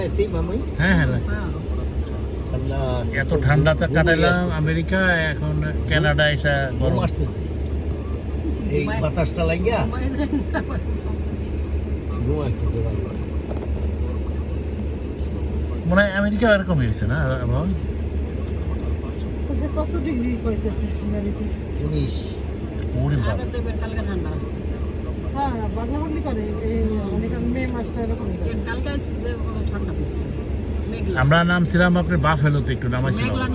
লাগাইছি মামুই। হ্যাঁ হ্যাঁ ঠান্ডা এত ঠান্ডাতে কাটাইলাম আমেরিকা, এখন কানাডা এসে গরম গরম। আসতেছে এই বাতাসটা লাগিয়া ঘুম আসতেছে ভাই। মনে হয় আমেরিকা এরকম হয়েছে না আবহাওয়া? কত ডিগ্রি করতেছে আমেরিকা? 19। ওরে বাবা, হ্যাঁ, বাংলা বাংলি করে অনেক মে মাসটা এরকম আমরা নামছিলাম আপনার বাফেলোতে, একটু নামাইছিলাম।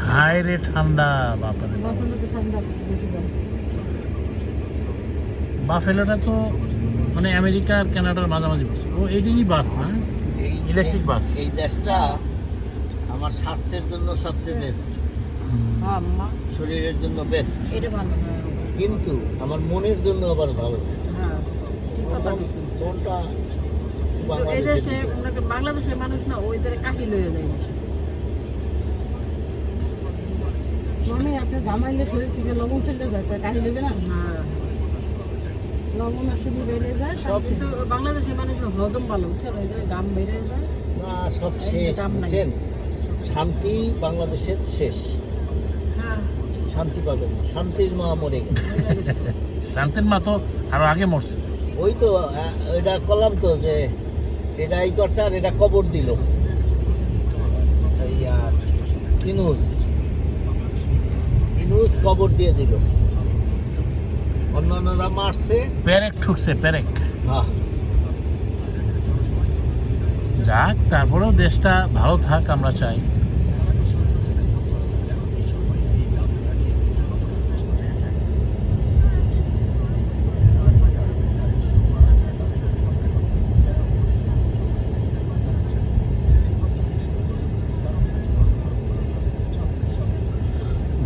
হায় রে ঠান্ডা, বাপারে বাবা। ঠান্ডা বেশি দাম। বাফেলোটা তো মানে আমেরিকা আর কানাডার মাঝামাঝি পড়ছে। ও এটাই বাস না, ইলেকট্রিক বাস। এই দেশটা আমার স্বাস্থ্যের জন্য সবচেয়ে বেস্ট, শরীরের জন্য বেস্ট, কিন্তু আমার মনের জন্য আবার ভালো। মনটা বাংলাদেশের মানুষ না ওইদের কাহিল হয়ে যায়। মানে আপনার ঘামাইলে শরীর থেকে লবণ চলে যায়, কাহিল হবে না। লবণ আসলে বেড়ে যায়, সব কিন্তু বাংলাদেশের মানুষের হজম ভালো হচ্ছে, গাম বেড়ে যায় না, সব শেষ বুঝছেন। শান্তি বাংলাদেশের শেষ, শান্তি পাবেন না, শান্তির মা মরে গেছে। শান্তির মা তো আরো আগে মরছে। ওই তো এটা করলাম তো, যে এটা ই করছে আর এটা কবর দিল ইনুস কবর দিয়ে দিল, অন্যান্যরা মারছে, পেরেক ঠুকছে, পেরেক। হ্যাঁ যাক, তারপরেও দেশটা ভালো থাক আমরা চাই।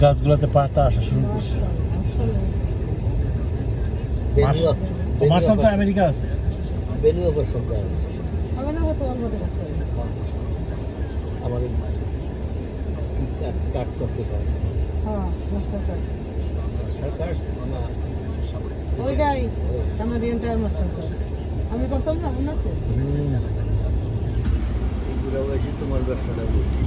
গাছগুলোতে পাতা আসা শুরু করছে। মার্শাল তো আমেরিকা আছে। বেলুয়া পার্সেন্ট আছে হবে না, হয়তো অল্পতে কাজ করে। আমার কাট করতে পারে হ্যাঁ, মাস্টার কার্ড না, ওইটাই কানাডিয়ান টায়ার মাস্টার কার্ড আমি করতাম না, মনে আছে? এই বুড়া বয়সে তোমার ব্যবসাটা বেশি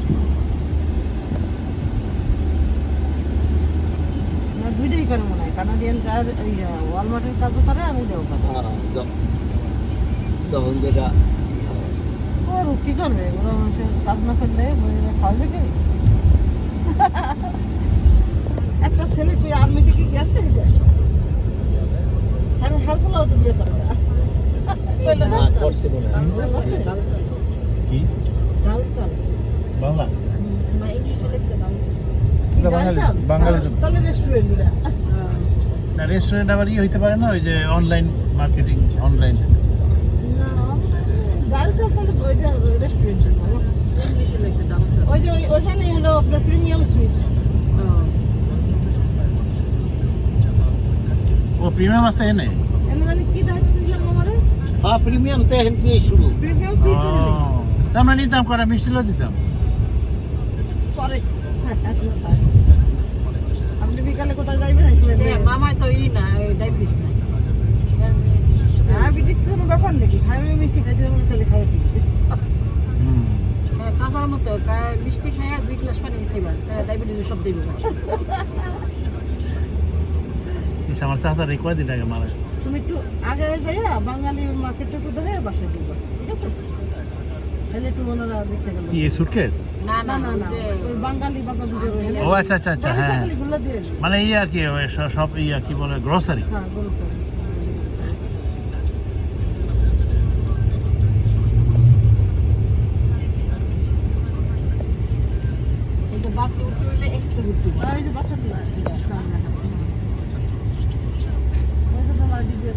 না, দুইটাই করে মনে হয়। কানাডিয়ান টায়ার ওয়ালমার্টের কাজও করে, আমি যাও করে। তখন যেটা ওর কি করবে, ওরা মানুষের কাজ না করলে খাওয়াবে কে? একটা ছেলে কই আর্মি থেকে গেছে, হারগুলো তো বিয়ে করবে করছে মনে হয়। কি ডাল চাল বাংলা? না, ইংলিশে লিখছে ডাল বাঙালি তো। তাহলে রেস্টুরেন্ট গুলা না, রেস্টুরেন্ট আবার হইতে পারে না, ওই যে অনলাইন মার্কেটিং, অনলাইন। ডাল চাল তাহলে ওইটা রেস্টুরেন্ট, ইংলিশে লিখছে ডাল চাল। ওই যে ওইখানেই হলো আপনার প্রিমিয়াম সুইট। ও প্রিমিয়াম আছে এনে? এনে মানে কি দেখছিলাম আমারে? হ্যাঁ, প্রিমিয়াম তো এখন দিয়ে শুরু। প্রিমিয়াম সুইট তো আমরা নিতাম, করে মিষ্টিও দিতাম। পরে আপনি বিকালে কোথায় যাইবেন? মামাই তো না, ডায়াবেটিস না। ডায়াবেটিস কোনো ব্যাপার নাকি? খাইবে মিষ্টি খাইতে যাবো, ছেলে খাইয়ে দিবে। চাচার মতো মিষ্টি খাইয়া 2 গ্লাস পানি খাইবা, ডায়াবেটিস সব যাইবে। আমার চাচার এই কয়দিন আগে মারা। তুমি একটু আগে যাইয়া বাঙালি মার্কেটটা একটু দেখে বাসায় দিবা, ঠিক আছে? তাহলে একটু ওনারা দেখে গেল। কি এই সুটকেস? না না না, ওই বাঙালি বাজার দিতে রইলে। ও আচ্ছা আচ্ছা আচ্ছা, হ্যাঁ, মানে ইয়া কি সব ইয়া কি বলে, গ্রোসারি। হ্যাঁ, গ্রোসারি। এই যে বাসে উঠতে হইলে একটু ঘুরতে হবে। এই যে বাসা দিয়ে ওই যে তোমার দিদি